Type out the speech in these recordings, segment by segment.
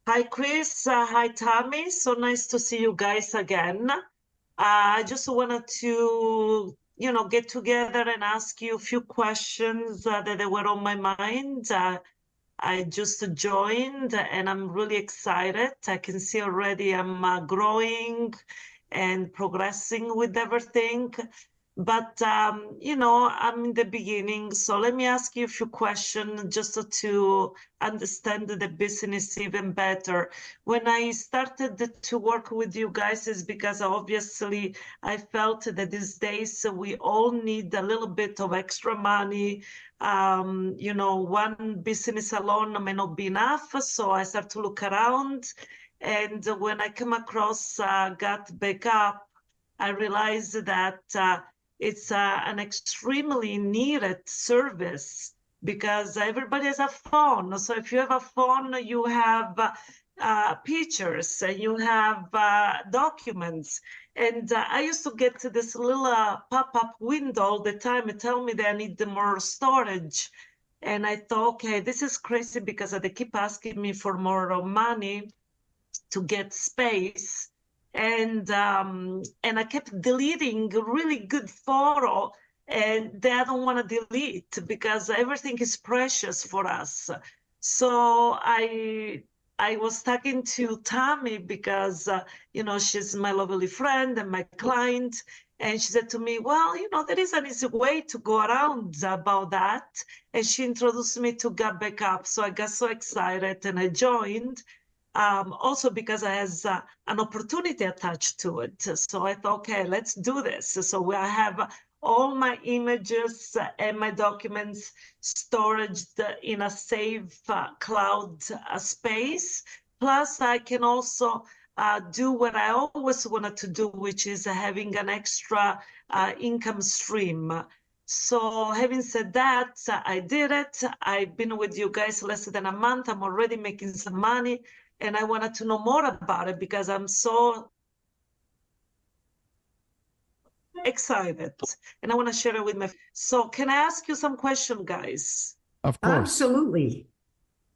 Hi, Chris. Hi, Tammy. So nice to see you guys again. I just wanted to, get together and ask you a few questions that were on my mind. I just joined and I'm really excited. I can see already I'm growing and progressing with everything. But, I'm in the beginning. So let me ask you a few questions just to understand the business even better. When I started to work with you guys is because obviously I felt that these days we all need a little bit of extra money. One business alone may not be enough. So I start to look around. And when I come across GotBackUp, I realized that it's an extremely needed service because everybody has a phone. So if you have a phone, you have pictures, and you have documents. And I used to get to this little pop-up window all the time and tell me that I need more storage. And I thought, okay, this is crazy because they keep asking me for more money to get space. And I kept deleting really good photo, and they don't want to delete because everything is precious for us. So I was talking to Tammy because she's my lovely friend and my client. And she said to me, well, there is an easy way to go around about that. And she introduced me to GotBackUp. So I got so excited and I joined. Also because it has an opportunity attached to it. So I thought, okay, let's do this. So I have all my images and my documents stored in a safe cloud space. Plus, I can also do what I always wanted to do, which is having an extra income stream. So having said that, I did it. I've been with you guys less than a month. I'm already making some money. And I wanted to know more about it because I'm so excited and I want to share it with my. So can I ask you some question, guys? Of course. Absolutely.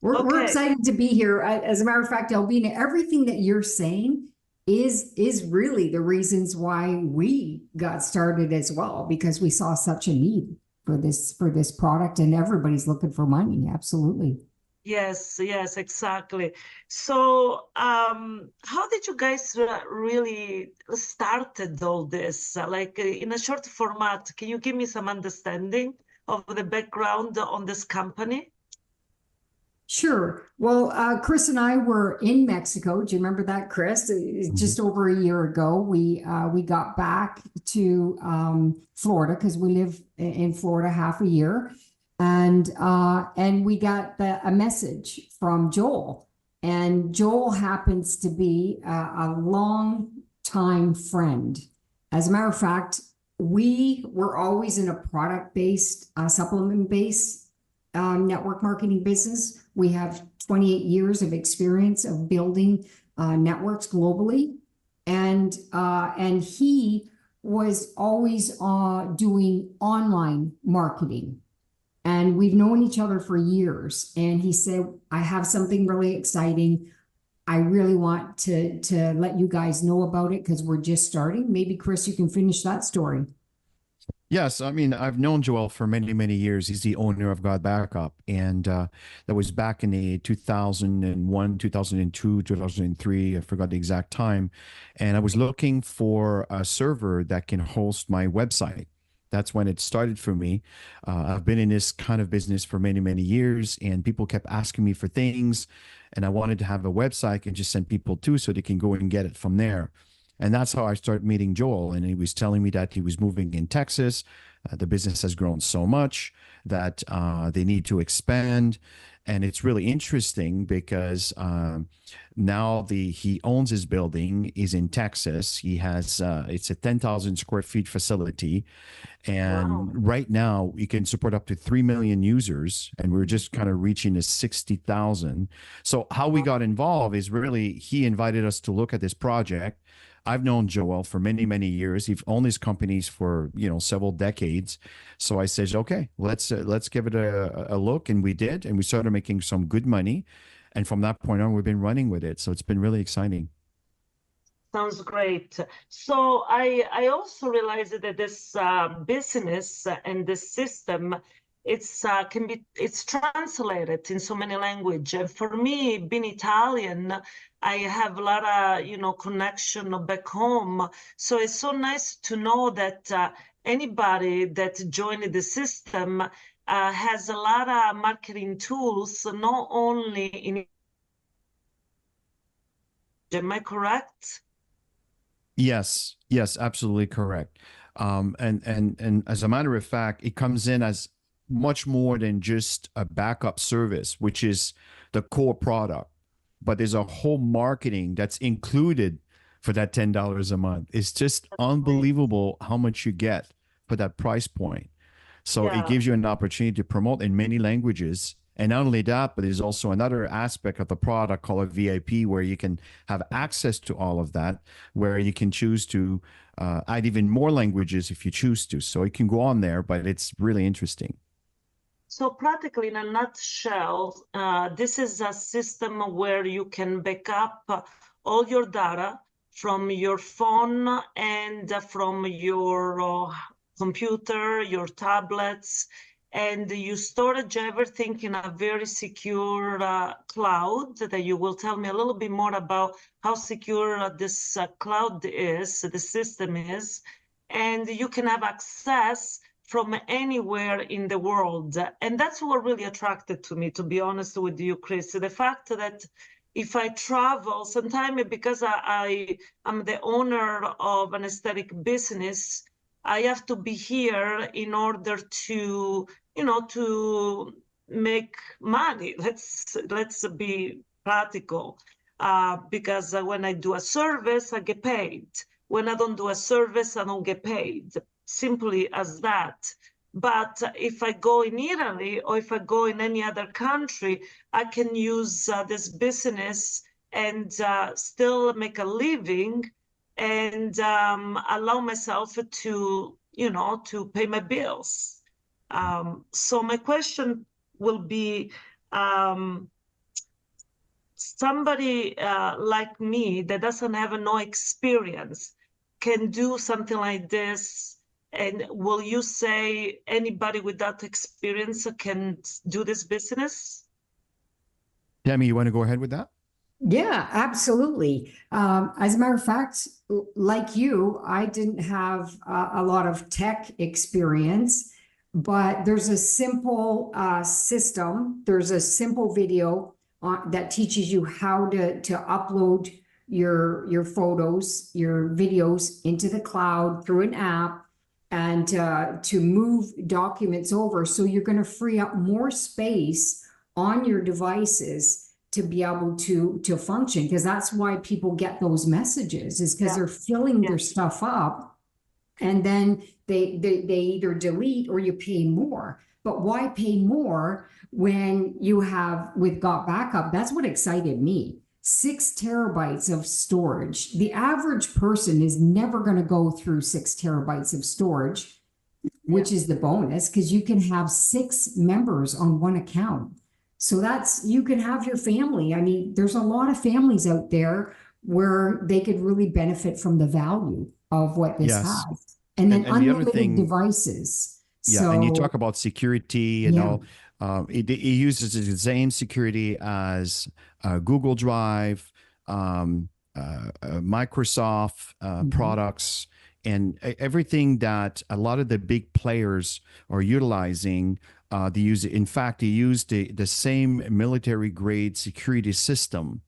We're excited to be here. As a matter of fact, Albina, everything that you're saying is really the reasons why we got started as well, because we saw such a need for this product and everybody's looking for money. Absolutely. Yes, exactly. So, how did you guys really started all this? Like in a short format, can you give me some understanding of the background on this company? Sure. Well, Chris and I were in Mexico. Do you remember that, Chris? Just over a year ago, we got back to Florida because we live in Florida half a year. And we got a message from Joel, and Joel happens to be a long time friend. As a matter of fact, we were always in a product-based, supplement-based network marketing business. We have 28 years of experience of building networks globally, and he was always doing online marketing. And we've known each other for years. And he said, I have something really exciting. I really want to let you guys know about it because we're just starting. Maybe, Chris, you can finish that story. Yes, I mean, I've known Joel for many, many years. He's the owner of GotBackUp, and that was back in the 2001, 2002, 2003. I forgot the exact time. And I was looking for a server that can host my website. That's when it started for me. I've been in this kind of business for many, many years, and people kept asking me for things, and I wanted to have a website and just send people to so they can go and get it from there. And that's how I started meeting Joel. And he was telling me that he was moving in Texas. The business has grown so much that they need to expand. And it's really interesting because now he owns his building, is in Texas. He has it's a 10,000 square feet facility. And wow, right now you can support up to 3 million users. And we're just kind of reaching the 60,000. So how we got involved is really he invited us to look at this project. I've known Joel for many, many years. He's owned his companies for, several decades. So I said, okay, let's give it a look. And we did. And we started making some good money. And from that point on, we've been running with it. So it's been really exciting. Sounds great. So I also realized that this business and this system, it's translated in so many languages. And for me, being Italian, I have a lot of connection back home. So it's so nice to know that anybody that joined the system has a lot of marketing tools, not only in. Am I correct? Yes, yes, absolutely correct. And as a matter of fact, it comes in as much more than just a backup service, which is the core product. But there's a whole marketing that's included for that $10 a month. It's just unbelievable how much you get for that price point. So it gives you an opportunity to promote in many languages. And not only that, but there's also another aspect of the product called a VIP, where you can have access to all of that, where you can choose to add even more languages if you choose to. So it can go on there, but it's really interesting. So practically, in a nutshell, this is a system where you can back up all your data from your phone and from your computer, your tablets, and you storage everything in a very secure cloud that you will tell me a little bit more about how secure this cloud is, the system is, and you can have access from anywhere in the world. And that's what really attracted to me, to be honest with you, Chris. The fact that if I travel, sometimes because I am the owner of an aesthetic business, I have to be here in order to, to make money. Let's be practical. Because when I do a service, I get paid. When I don't do a service, I don't get paid. Simply as that. But if I go in Italy or if I go in any other country, I can use this business and still make a living and allow myself to, to pay my bills. So my question will be, somebody like me that doesn't have no experience can do something like this. And will you say anybody with that experience can do this business? Tammy, you want to go ahead with that? Yeah, absolutely. As a matter of fact, like you, I didn't have a lot of tech experience, but there's a simple system. There's a simple video that teaches you how to upload your photos, your videos into the cloud through an app, and to move documents over. So you're going to free up more space on your devices to be able to function, because that's why people get those messages, is because they're filling their stuff up, and then they either delete or you pay more. But why pay more when you have with GotBackUp? That's what excited me. 6 terabytes of storage. The average person is never going to go through 6 terabytes of storage, which is the bonus, because you can have 6 members on one account. So that's, you can have your family. I mean, there's a lot of families out there where they could really benefit from the value of what this has. And then unlimited devices. Yeah, so, and you talk about security and all. It uses the same security as Google Drive, Microsoft products, and everything that a lot of the big players are utilizing. They use it. In fact, they use the same military grade security system.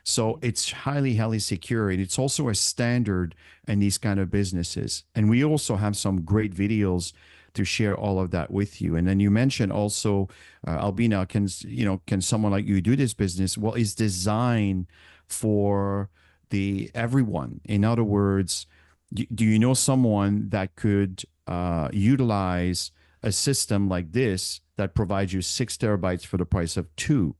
So it's highly secure, and it's also a standard in these kind of businesses. And we also have some great videos to share all of that with you. And then you mentioned also, Albina, can someone like you do this business? Well, it's designed for everyone. In other words, do you know someone that could utilize a system like this that provides you 6 terabytes for the price of 2?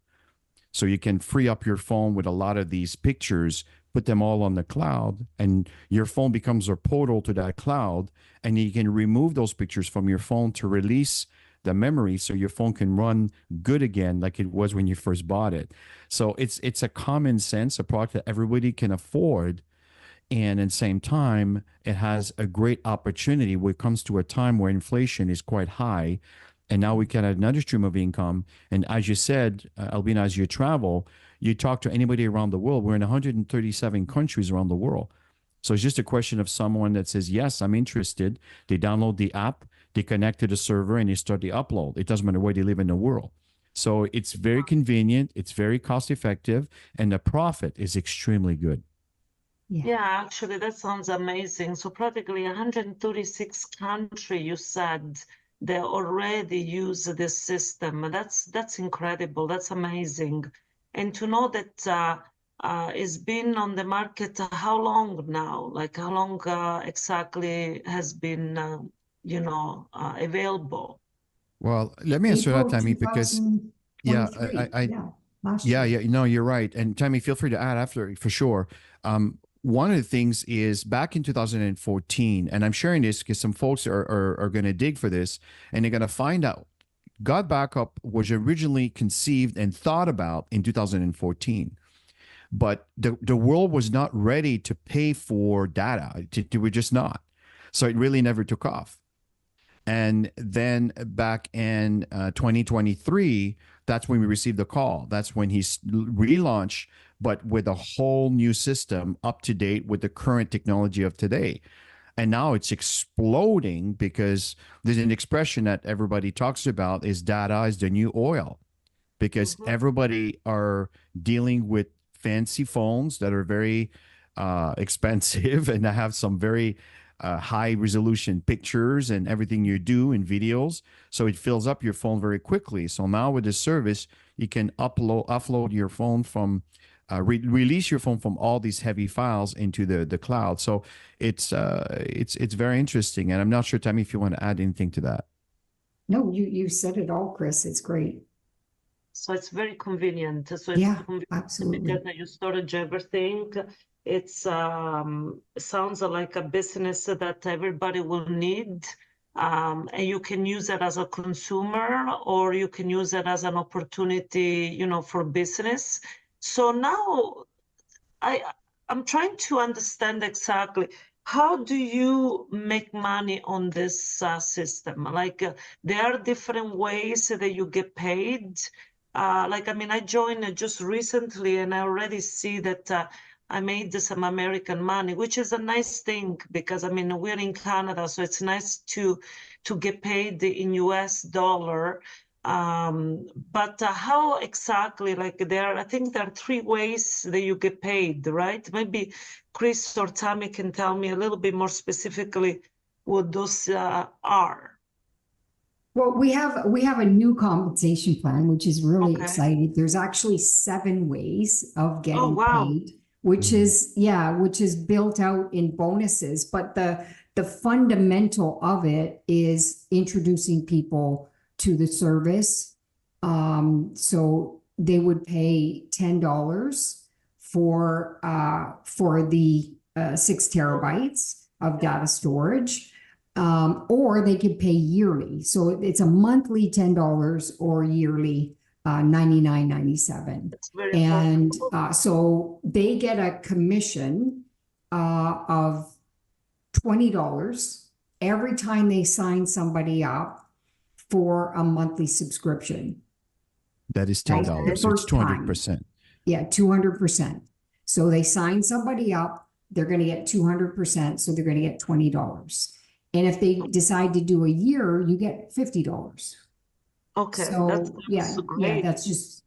So you can free up your phone with a lot of these pictures, put them all on the cloud, and your phone becomes a portal to that cloud, and you can remove those pictures from your phone to release the memory so your phone can run good again like it was when you first bought it. So it's a common sense, a product that everybody can afford. And at the same time, it has a great opportunity when it comes to a time where inflation is quite high. And now we can add another stream of income. And as you said, Albina, as you travel, you talk to anybody around the world. We're in 137 countries around the world. So it's just a question of someone that says, yes, I'm interested. They download the app, they connect to the server, and they start the upload. It doesn't matter where they live in the world. So it's very convenient, it's very cost effective, and the profit is extremely good. Yeah, actually, that sounds amazing. So practically 136 countries, you said, they already use this system. That's incredible. That's amazing. And to know that it's been on the market how long now? Like how long exactly has been, available? Well, let me answer that, April Tammy, because yeah, 2023. Last yeah, year. no, you're right. And Tammy, feel free to add after for sure. One of the things is back in 2014, and I'm sharing this because some folks are going to dig for this and they're going to find out. GotBackUp was originally conceived and thought about in 2014, but the world was not ready to pay for data. They were just not. So it really never took off. And then back in 2023, that's when we received the call. That's when he relaunched, but with a whole new system up to date with the current technology of today. And now it's exploding because there's an expression that everybody talks about is data is the new oil, because everybody are dealing with fancy phones that are very expensive and have some very high resolution pictures and everything you do in videos. So it fills up your phone very quickly. So now with this service, you can offload your phone from release your phone from all these heavy files into the cloud. So it's very interesting. And I'm not sure, Tammy, if you want to add anything to that. No, you said it all, Chris. It's great. So it's very convenient. So it's convenient absolutely. because you storage everything. It's sounds like a business that everybody will need. And you can use it as a consumer or you can use it as an opportunity, for business. So now I'm trying to understand exactly how do you make money on this system? Like there are different ways that you get paid. I joined just recently and I already see that I made some American money, which is a nice thing because we're in Canada, so it's nice to get paid in US dollar. But how exactly, I think there are three ways that you get paid, right? Maybe Chris or Tammy can tell me a little bit more specifically what those are. Well, we have a new compensation plan, which is really exciting. There's actually 7 ways of getting paid, which is built out in bonuses. But the fundamental of it is introducing people to the service. So they would pay $10 for the 6 terabytes of data storage, or they could pay yearly. So it's a monthly $10 or yearly $99.97. And so they get a commission of $20 every time they sign somebody up for a monthly subscription. That is $10. So it's 200%. Yeah, 200%. So they sign somebody up, they're going to get 200%. So they're going to get $20. And if they decide to do a year, you get $50. Okay. So that's just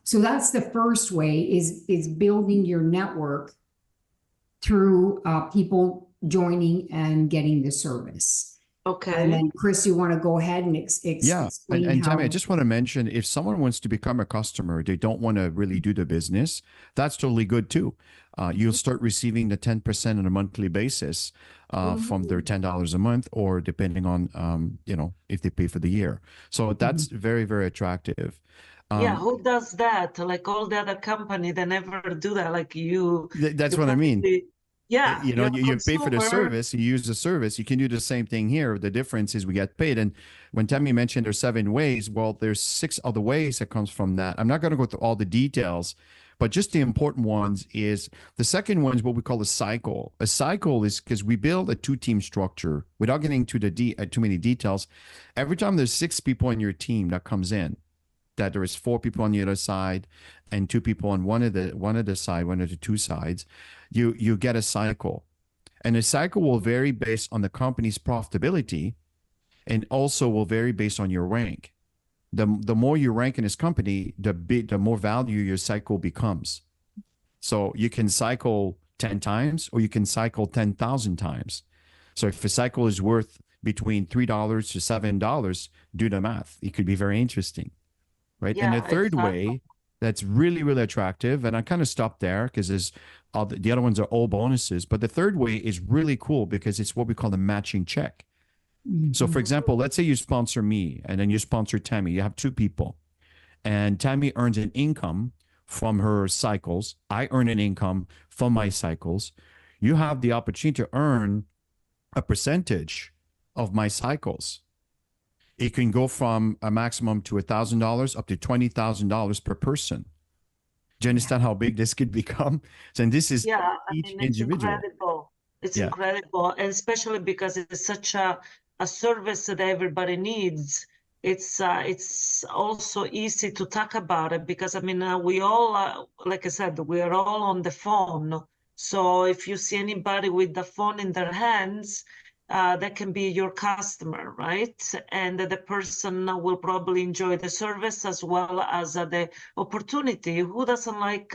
So that's the first way is building your network through people joining and getting the service. Okay. And then, Chris, you want to go ahead and explain and Tammy, I just want to mention, if someone wants to become a customer, they don't want to really do the business, that's totally good too. You'll start receiving the 10% on a monthly basis from their $10 a month, or depending on, if they pay for the year. So that's very, very attractive. Who does that? Like all the other company, they never do that. Like you. That's what I mean. Yeah, You know, you're a you pay for the consumer. service, you use the service, you can do the same thing here. The difference is we get paid. And when Tammy mentioned there's 7 ways, well, there's 6 other ways that comes from that. I'm not going to go through all the details, but just the important ones is the second one is what we call a cycle. A cycle is because we build a 2-team structure without getting to the too many details. Every time there's 6 people in your team that comes in, that there is 4 people on the other side and 2 people on one of the side, one of the 2 sides, you get a cycle. And the cycle will vary based on the company's profitability and also will vary based on your rank. The more you rank in this company, the more value your cycle becomes. So you can cycle 10 times or you can cycle 10,000 times. So if a cycle is worth between $3 to $7, do the math. It could be very interesting. Right. And the Yeah, third exactly. way that's really, really attractive, and I kind of stopped there because there's the other ones are all bonuses, but the third way is really cool because it's what we call the matching check. So, for Mhm. example, let's say you sponsor me and then you sponsor Tammy. You have 2 people, and Tammy earns an income from her cycles. I earn an income from my cycles. You have the opportunity to earn a percentage of my cycles. It can go from a maximum to $1,000 up to $20,000 per person. Do you understand how big this could become? So, and this is Yeah, I each mean, it's individual. incredible. It's Yeah. incredible, and especially because it's such a service that everybody needs. It's also easy to talk about it because I mean we all like I said we are all on the phone. So if you see anybody with the phone in their hands, that can be your customer, right? And the person will probably enjoy the service as well as the opportunity. Who doesn't like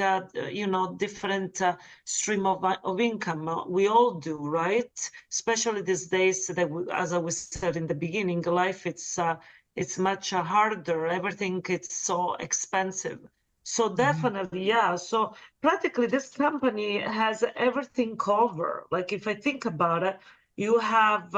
different stream of income? We all do, right? Especially these days that as I was said in the beginning, life it's much harder. Everything it's so expensive. So definitely, yeah. So practically this company has everything covered. Like if I think about it, you have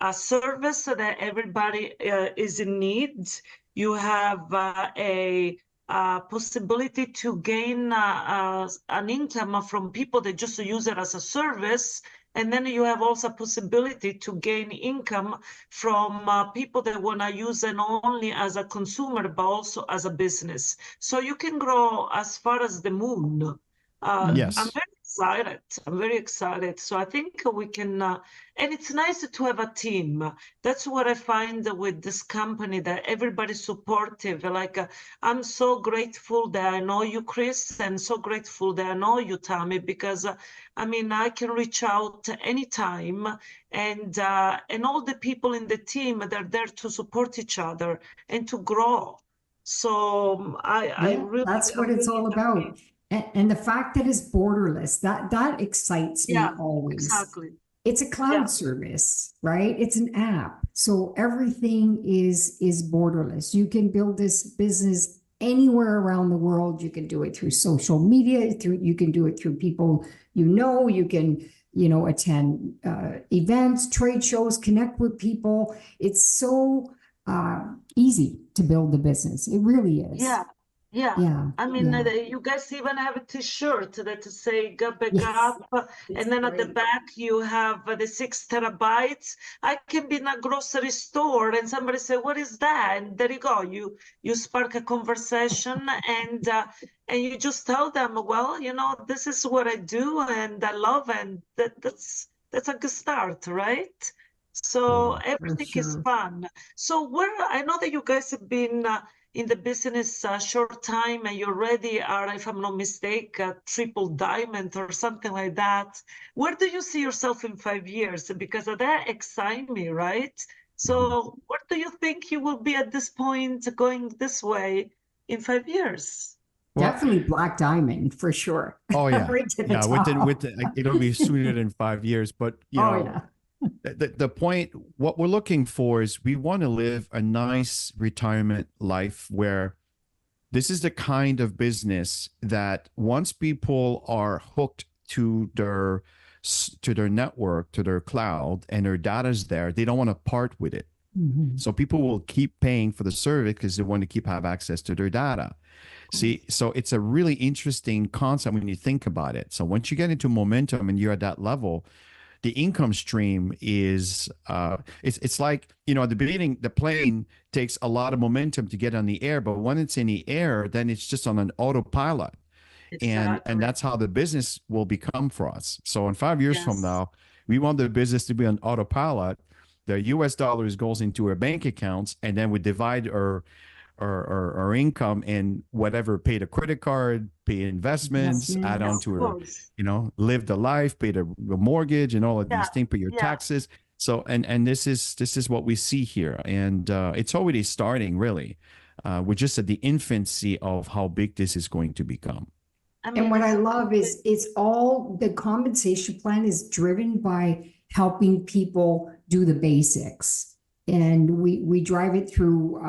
a service that everybody is in need. You have a possibility to gain an income from people that just use it as a service. And then you have also a possibility to gain income from people that want to use it not only as a consumer, but also as a business. So you can grow as far as the moon. I'm Yes. very excited. I'm very excited. So I think we can, and it's nice to have a team. That's what I find with this company, that everybody's supportive. Like, I'm so grateful that I know you, Chris, and so grateful that I know you, Tammy, because I mean, I can reach out anytime, and all the people in the team, they're there to support each other and to grow. So I Yeah, really, that's I'm what it's really all happy. about. And the fact that it's borderless, that excites me Yeah, always. exactly. It's a Yeah, cloud service, right? It's an app. So everything is borderless. You can build this business anywhere around the world. You can do it through social media, through you can do it through people you can, attend events, trade shows, connect with people. It's so easy to build the business. It really is. yeah, yeah. Yeah, I mean, yeah. you guys even have a T-shirt that to say "Got back Yes, up," it's and then at the great. back you have the 6 terabytes. I can be in a grocery store and somebody say, "What is that?" And there you go. You spark a conversation and you just tell them, "Well, this is what I do and I love," and that's a good start, right? So Totally. For everything is sure. fun. So where I know that you guys have been. In the business short time and you already are, if I'm not mistaken, a triple diamond or something like that. Where do you see yourself in 5 years? Because that excites me, right? Mhm. So where do you think you will be at this point going this way in 5 years? Well, Definitely Black Diamond for sure. oh yeah, Right to the yeah. top. It'll be sooner than 5 years, but Oh yeah. the point, what we're looking for is we want to live a nice retirement life where this is the kind of business that once people are hooked to their network, to their cloud, and their data's there, they don't want to part with it. Mhm. So people will keep paying for the service because they want to keep have access to their data. See, so it's a really interesting concept when you think about it. So once you get into momentum and you're at that level, the income stream is it's like, you know, at the beginning the plane takes a lot of momentum to get on the air, but when it's in the air, then it's just on an autopilot. And Exactly. that's how the business will become for us. So in 5 years from Yes. now, we want the business to be on autopilot. The US dollars goes into our bank accounts, and then we divide our income and whatever, pay the credit card, pay investments, add on Investments. Of to our, course. you know, live the life, pay the mortgage and all of these Yeah. things, pay your Yeah. taxes. So and this is what we see here, and it's already starting really. We're just at the infancy of how big this is going to become. I And mean, what I it's love is it's all the compensation plan is driven by helping people do the basics. And we drive it through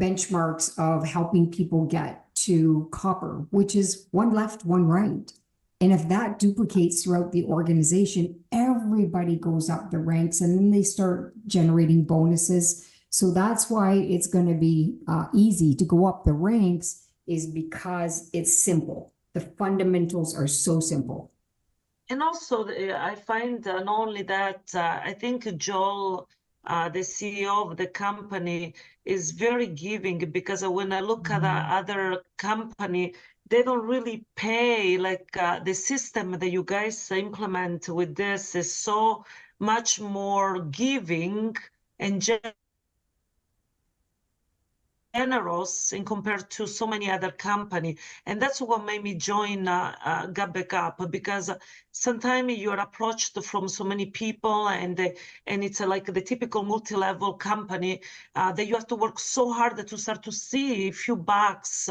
benchmarks of helping people get to copper, which is one left, one right. And if that duplicates throughout the organization, everybody goes up the ranks and then they start generating bonuses. So that's why it's going to be easy to go up the ranks, is because it's simple. The fundamentals are so simple. And also, I find not only that, I think Joel, the CEO of the company, is very giving, because when I look at other company, they don't really pay like the system that you guys implement with this is so much more giving and generous in compared to so many other company. And that's what made me join GotBackUp, because sometimes you're approached from so many people, and it's like the typical multi-level company that you have to work so hard to start to see a few bucks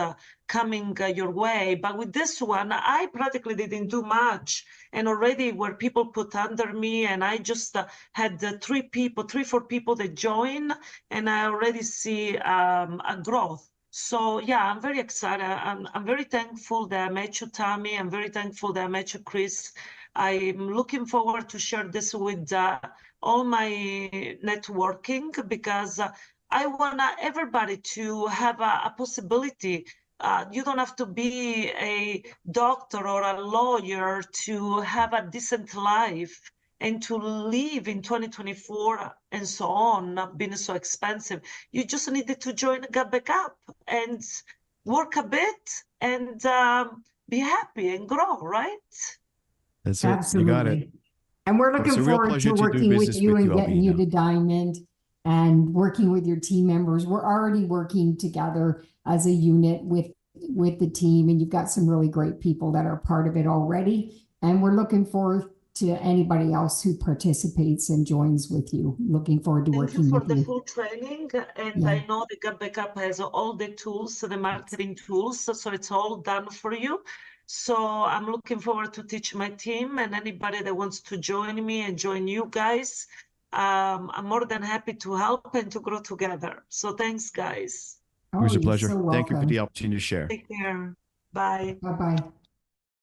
coming your way. But with this one, I practically didn't do much, and already were people put under me, and I just had 4 people that join, and I already see a growth. So yeah, I'm very excited. I'm very thankful that I met you, Tammy. I'm very thankful that I met you, Chris. I'm looking forward to share this with all my networking, because I want everybody to have a possibility. You don't have to be a doctor or a lawyer to have a decent life and to live in 2024 and so on, not being so expensive. You just needed to join GotBackUp and work a bit and be happy and grow, right? That's it. You got it. Absolutely. And we're Well, it's looking a real forward pleasure to to do working with business you with and you, getting you Albina. to Diamond and working with your team members. We're already working together as a unit with the team, and you've got some really great people that are part of it already. And we're looking forward to anybody else who participates and joins with you. Looking forward to Thank you working for with the you. full training. And Yeah. I know the GotBackUp has all the tools, the marketing tools, so it's all done for you. So I'm looking forward to teach my team, and anybody that wants to join me and join you guys. I'm more than happy to help and to grow together. So thanks, guys. It was Oh, a you're pleasure. so Thank you for welcome. the opportunity to share. Take care. Bye. Bye-bye.